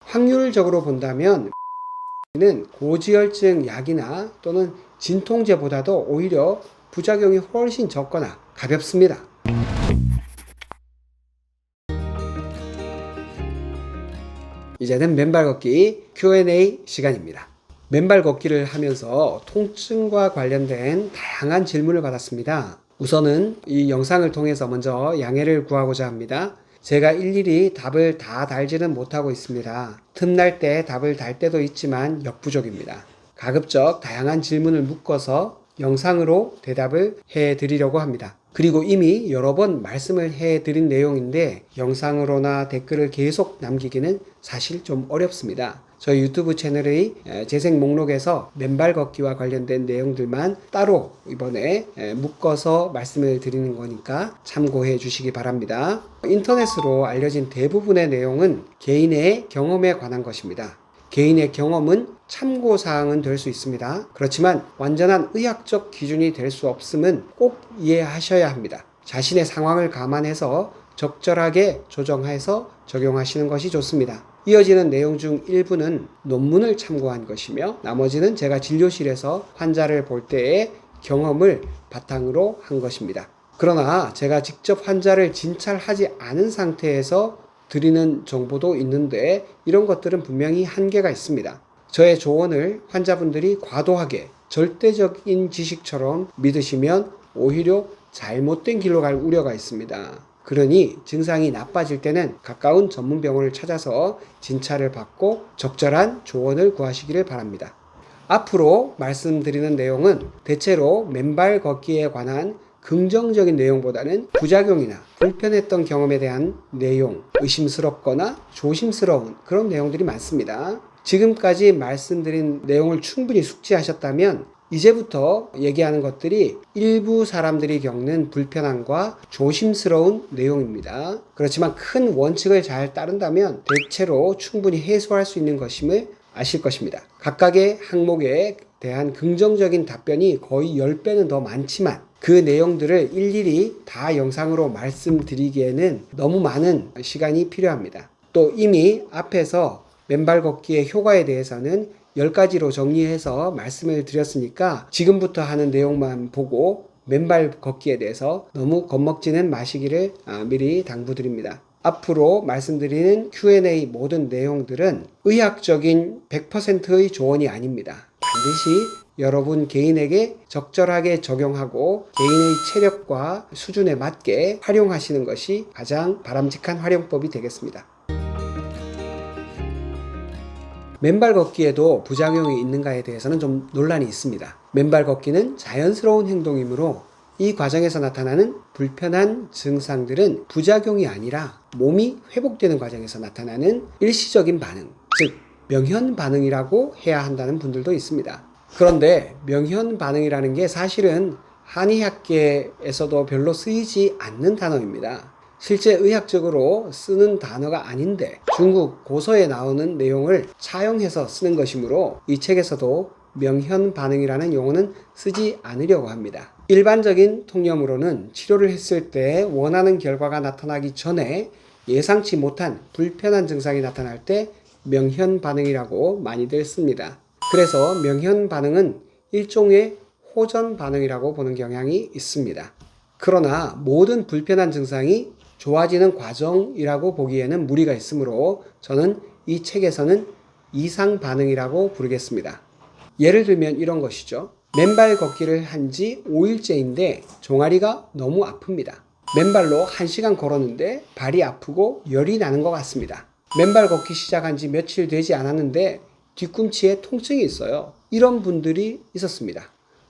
확률적으로 본다면 는 고지혈증 약이나 또는 진통제보다도 오히려 부작용이 훨씬 적거나 가볍습니다. 이제는 맨발 걷기 Q&A 시간입니다. 맨발 걷기를 하면서 통증과 관련된 다양한 질문을 받았습니다. 우선은 이 영상을 통해서 먼저 양해를 구하고자 합니다. 제가 일일이 답을 다 달지는 못하고 있습니다. 틈날 때 답을 달 때도 있지만 역부족입니다. 가급적 다양한 질문을 묶어서 영상으로 대답을 해드리려고 합니다. 그리고 이미 여러 번 말씀을 해드린 내용인데 영상으로나 댓글을 계속 남기기는 사실 좀 어렵습니다. 저희 유튜브 채널의 재생 목록에서 맨발 걷기와 관련된 내용들만 따로 이번에 묶어서 말씀을 드리는 거니까 참고해 주시기 바랍니다. 인터넷으로 알려진 대부분의 내용은 개인의 경험에 관한 것입니다. 개인의 경험은 참고사항은 될 수 있습니다. 그렇지만 완전한 의학적 기준이 될 수 없음은 꼭 이해하셔야 합니다. 자신의 상황을 감안해서 적절하게 조정해서 적용하시는 것이 좋습니다. 이어지는 내용 중 일부는 논문을 참고한 것이며 나머지는 제가 진료실에서 환자를 볼 때의 경험을 바탕으로 한 것입니다. 그러나 제가 직접 환자를 진찰하지 않은 상태에서 드리는 정보도 있는데 이런 것들은 분명히 한계가 있습니다. 저의 조언을 환자분들이 과도하게 절대적인 지식처럼 믿으시면 오히려 잘못된 길로 갈 우려가 있습니다. 그러니 증상이 나빠질 때는 가까운 전문병원을 찾아서 진찰을 받고 적절한 조언을 구하시기를 바랍니다. 앞으로 말씀드리는 내용은 대체로 맨발 걷기에 관한 긍정적인 내용보다는 부작용이나 불편했던 경험에 대한 내용, 의심스럽거나 조심스러운 그런 내용들이 많습니다. 지금까지 말씀드린 내용을 충분히 숙지하셨다면 이제부터 얘기하는 것들이 일부 사람들이 겪는 불편함과 조심스러운 내용입니다. 그렇지만 큰 원칙을 잘 따른다면 대체로 충분히 해소할 수 있는 것임을 아실 것입니다. 각각의 항목에 대한 긍정적인 답변이 거의 10배는 더 많지만 그 내용들을 일일이 다 영상으로 말씀드리기에는 너무 많은 시간이 필요합니다. 또 이미 앞에서 맨발 걷기의 효과에 대해서는 10가지로 정리해서 말씀을 드렸으니까 지금부터 하는 내용만 보고 맨발 걷기에 대해서 너무 겁먹지는 마시기를 미리 당부드립니다. 앞으로 말씀드리는 Q&A 모든 내용들은 의학적인 100%의 조언이 아닙니다. 반드시 여러분 개인에게 적절하게 적용하고 개인의 체력과 수준에 맞게 활용하시는 것이 가장 바람직한 활용법이 되겠습니다. 맨발 걷기에도 부작용이 있는가에 대해서는 좀 논란이 있습니다. 맨발 걷기는 자연스러운 행동이므로 이 과정에서 나타나는 불편한 증상들은 부작용이 아니라 몸이 회복되는 과정에서 나타나는 일시적인 반응, 즉 명현 반응이라고 해야 한다는 분들도 있습니다. 그런데 명현 반응이라는 게 사실은 한의학계에서도 별로 쓰이지 않는 단어입니다. 실제 의학적으로 쓰는 단어가 아닌데 중국 고서에 나오는 내용을 차용해서 쓰는 것이므로 이 책에서도 명현 반응이라는 용어는 쓰지 않으려고 합니다. 일반적인 통념으로는 치료를 했을 때 원하는 결과가 나타나기 전에 예상치 못한 불편한 증상이 나타날 때 명현 반응이라고 많이들 씁니다. 그래서 명현 반응은 일종의 호전 반응이라고 보는 경향이 있습니다. 그러나 모든 불편한 증상이 좋아지는 과정이라고 보기에는 무리가 있으므로 저는 이 책에서는 이상 반응이라고 부르겠습니다. 예를 들면 이런 것이죠. 맨발 걷기를 한 지 5일째인데 종아리가 너무 아픕니다. 맨발로 1시간 걸었는데 발이 아프고 열이 나는 것 같습니다. 맨발 걷기 시작한 지 며칠 되지 않았는데 뒤꿈치에 통증이 있어요. 이런 분들이 있었습니다.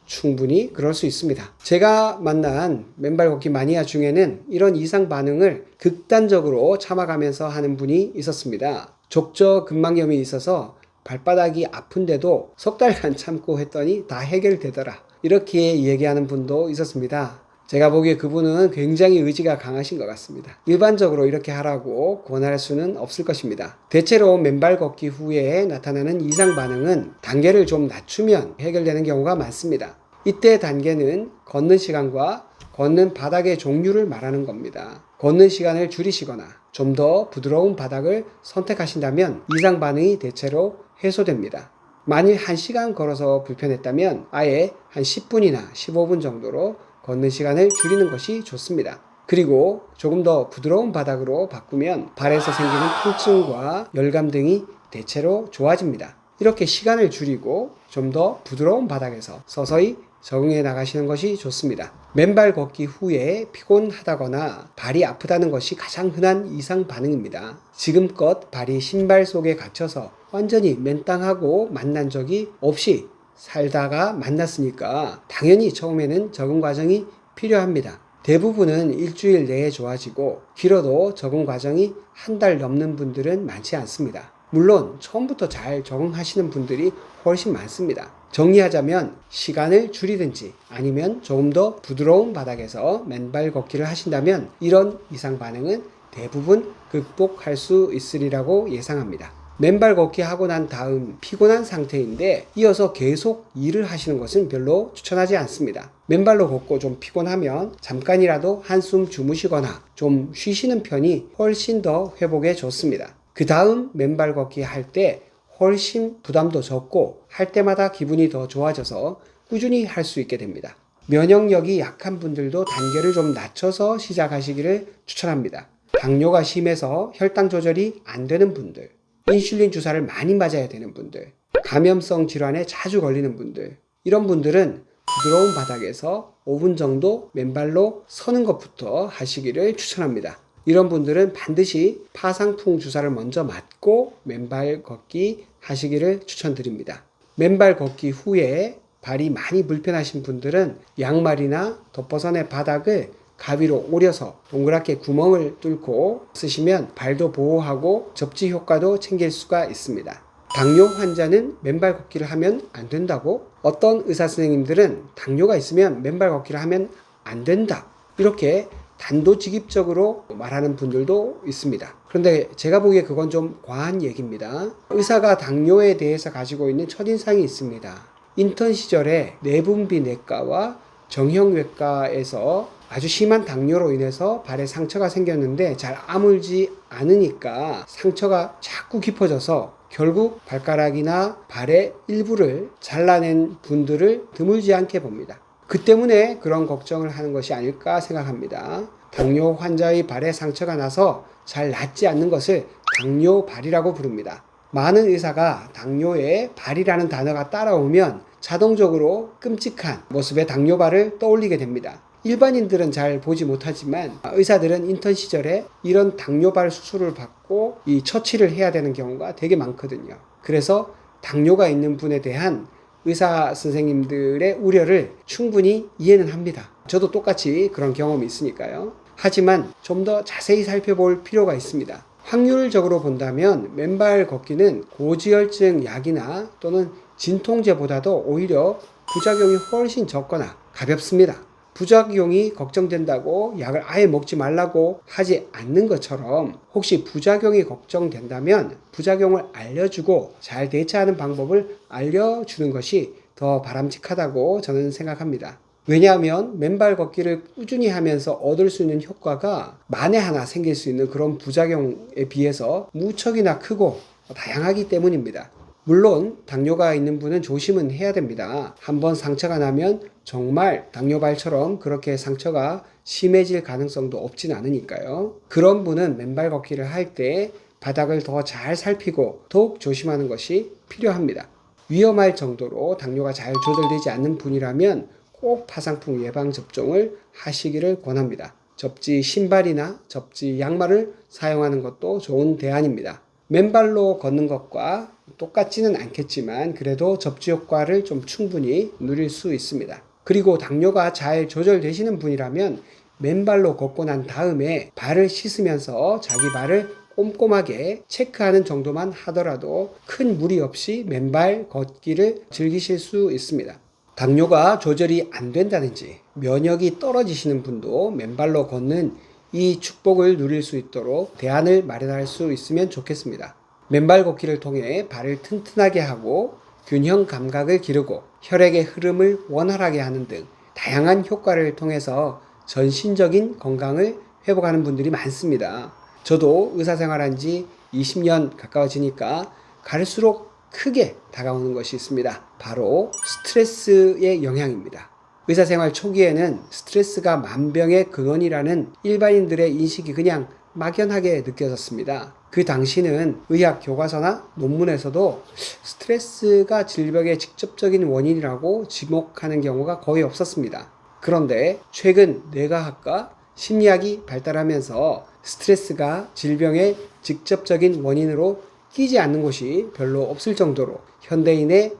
충분히 그럴 수 있습니다. 제가 만난 맨발 걷기 마니아 중에는 이런 이상 반응을 극단적으로 참아가면서 하는 분이 있었습니다. 족저근막염이 있어서 발바닥이 아픈데도 석 달간 참고 했더니 다 해결되더라. 이렇게 얘기하는 분도 있었습니다. 제가 보기에 그분은 굉장히 의지가 강하신 것 같습니다. 일반적으로 이렇게 하라고 권할 수는 없을 것입니다. 대체로 맨발 걷기 후에 나타나는 이상 반응은 단계를 좀 낮추면 해결되는 경우가 많습니다. 이때 단계는 걷는 시간과 걷는 바닥의 종류를 말하는 겁니다. 걷는 시간을 줄이시거나 좀 더 부드러운 바닥을 선택하신다면 이상 반응이 대체로 해소됩니다. 만일 1시간 걸어서 불편했다면 아예 한 10분이나 15분 정도로 걷는 시간을 줄이는 것이 좋습니다. 그리고 조금 더 부드러운 바닥으로 바꾸면 발에서 생기는 통증과 열감 등이 대체로 좋아집니다. 이렇게 시간을 줄이고 좀 더 부드러운 바닥에서 서서히 적응해 나가시는 것이 좋습니다. 맨발 걷기 후에 피곤하다거나 발이 아프다는 것이 가장 흔한 이상 반응입니다. 지금껏 발이 신발 속에 갇혀서 완전히 맨땅하고 만난 적이 없이 살다가 만났으니까 당연히 처음에는 적응 과정이 필요합니다. 대부분은 일주일 내에 좋아지고 길어도 적응 과정이 한 달 넘는 분들은 많지 않습니다. 물론 처음부터 잘 적응하시는 분들이 훨씬 많습니다. 정리하자면 시간을 줄이든지 아니면 조금 더 부드러운 바닥에서 맨발 걷기를 하신다면 이런 이상 반응은 대부분 극복할 수 있으리라고 예상합니다. 맨발 걷기 하고 난 다음 피곤한 상태인데 이어서 계속 일을 하시는 것은 별로 추천하지 않습니다. 맨발로 걷고 좀 피곤하면 잠깐이라도 한숨 주무시거나 좀 쉬시는 편이 훨씬 더 회복에 좋습니다. 그 다음 맨발 걷기 할 때 훨씬 부담도 적고 할 때마다 기분이 더 좋아져서 꾸준히 할 수 있게 됩니다. 면역력이 약한 분들도 단계를 좀 낮춰서 시작하시기를 추천합니다. 당뇨가 심해서 혈당 조절이 안 되는 분들, 인슐린 주사를 많이 맞아야 되는 분들, 감염성 질환에 자주 걸리는 분들, 이런 분들은 부드러운 바닥에서 5분 정도 맨발로 서는 것부터 하시기를 추천합니다. 이런 분들은 반드시 파상풍 주사를 먼저 맞고 맨발 걷기 하시기를 추천드립니다. 맨발 걷기 후에 발이 많이 불편하신 분들은 양말이나 덮어선의 바닥을 가위로 오려서 동그랗게 구멍을 뚫고 쓰시면 발도 보호하고 접지 효과도 챙길 수가 있습니다. 당뇨 환자는 맨발 걷기를 하면 안 된다고? 어떤 의사 선생님들은 당뇨가 있으면 맨발 걷기를 하면 안 된다, 이렇게 단도직입적으로 말하는 분들도 있습니다. 그런데 제가 보기에 그건 좀 과한 얘기입니다. 의사가 당뇨에 대해서 가지고 있는 첫인상이 있습니다. 인턴 시절에 내분비 내과와 정형외과에서 아주 심한 당뇨로 인해서 발에 상처가 생겼는데 잘 아물지 않으니까 상처가 자꾸 깊어져서 결국 발가락이나 발의 일부를 잘라낸 분들을 드물지 않게 봅니다. 그 때문에 그런 걱정을 하는 것이 아닐까 생각합니다. 당뇨 환자의 발에 상처가 나서 잘 낫지 않는 것을 당뇨발이라고 부릅니다. 많은 의사가 당뇨에 발이라는 단어가 따라오면 자동적으로 끔찍한 모습의 당뇨발을 떠올리게 됩니다. 일반인들은 잘 보지 못하지만 의사들은 인턴 시절에 이런 당뇨발 수술을 받고 이 처치를 해야 되는 경우가 되게 많거든요. 그래서 당뇨가 있는 분에 대한 의사 선생님들의 우려를 충분히 이해는 합니다. 저도 똑같이 그런 경험이 있으니까요. 하지만 좀 더 자세히 살펴볼 필요가 있습니다. 확률적으로 본다면 맨발 걷기는 고지혈증 약이나 또는 진통제보다도 오히려 부작용이 훨씬 적거나 가볍습니다. 부작용이 걱정된다고 약을 아예 먹지 말라고 하지 않는 것처럼 혹시 부작용이 걱정된다면 부작용을 알려주고 잘 대처하는 방법을 알려주는 것이 더 바람직하다고 저는 생각합니다. 왜냐하면 맨발 걷기를 꾸준히 하면서 얻을 수 있는 효과가 만에 하나 생길 수 있는 그런 부작용에 비해서 무척이나 크고 다양하기 때문입니다. 물론 당뇨가 있는 분은 조심은 해야 됩니다. 한번 상처가 나면 정말 당뇨발처럼 그렇게 상처가 심해질 가능성도 없진 않으니까요. 그런 분은 맨발 걷기를 할 때 바닥을 더 잘 살피고 더욱 조심하는 것이 필요합니다. 위험할 정도로 당뇨가 잘 조절되지 않는 분이라면 꼭 파상풍 예방 접종을 하시기를 권합니다. 접지 신발이나 접지 양말을 사용하는 것도 좋은 대안입니다. 맨발로 걷는 것과 똑같지는 않겠지만 그래도 접지 효과를 좀 충분히 누릴 수 있습니다. 그리고 당뇨가 잘 조절되시는 분이라면 맨발로 걷고 난 다음에 발을 씻으면서 자기 발을 꼼꼼하게 체크하는 정도만 하더라도 큰 무리 없이 맨발 걷기를 즐기실 수 있습니다. 당뇨가 조절이 안 된다든지 면역이 떨어지시는 분도 맨발로 걷는 이 축복을 누릴 수 있도록 대안을 마련할 수 있으면 좋겠습니다. 맨발 걷기를 통해 발을 튼튼하게 하고 균형 감각을 기르고 혈액의 흐름을 원활하게 하는 등 다양한 효과를 통해서 전신적인 건강을 회복하는 분들이 많습니다. 저도 의사 생활한 지 20년 가까워지니까 갈수록 크게 다가오는 것이 있습니다. 바로 스트레스의 영향입니다. 의사 생활 초기에는 스트레스가 만병의 근원이라는 일반인들의 인식이 그냥 막연하게 느껴졌습니다. 그 당시는 의학 교과서나 논문에서도 스트레스가 질병의 직접적인 원인이라고 지목하는 경우가 거의 없었습니다. 그런데 최근 뇌과학과 심리학이 발달하면서 스트레스가 질병의 직접적인 원인으로 끼지 않는 곳이 별로 없을 정도로 현대인의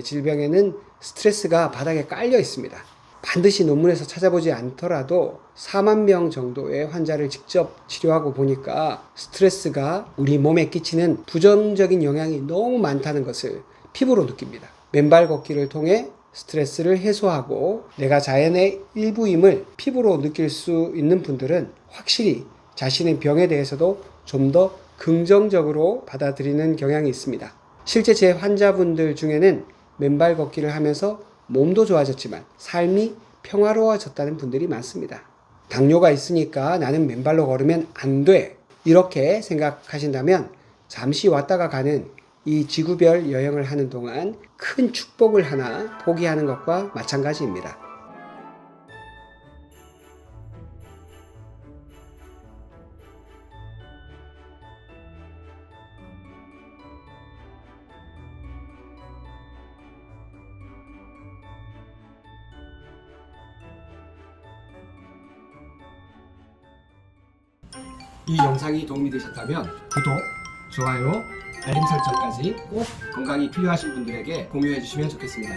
질병에는 스트레스가 바닥에 깔려 있습니다. 반드시 논문에서 찾아보지 않더라도 4만 명 정도의 환자를 직접 치료하고 보니까 스트레스가 우리 몸에 끼치는 부정적인 영향이 너무 많다는 것을 피부로 느낍니다. 맨발 걷기를 통해 스트레스를 해소하고 내가 자연의 일부임을 피부로 느낄 수 있는 분들은 확실히 자신의 병에 대해서도 좀 더 긍정적으로 받아들이는 경향이 있습니다. 실제 제 환자분들 중에는 맨발 걷기를 하면서 몸도 좋아졌지만 삶이 평화로워졌다는 분들이 많습니다. 당뇨가 있으니까 나는 맨발로 걸으면 안 돼. 이렇게 생각하신다면 잠시 왔다가 가는 이 지구별 여행을 하는 동안 큰 축복을 하나 포기하는 것과 마찬가지입니다. 이 영상이 도움이 되셨다면 구독, 좋아요, 알림 설정까지 꼭 건강이 필요하신 분들에게 공유해 주시면 좋겠습니다.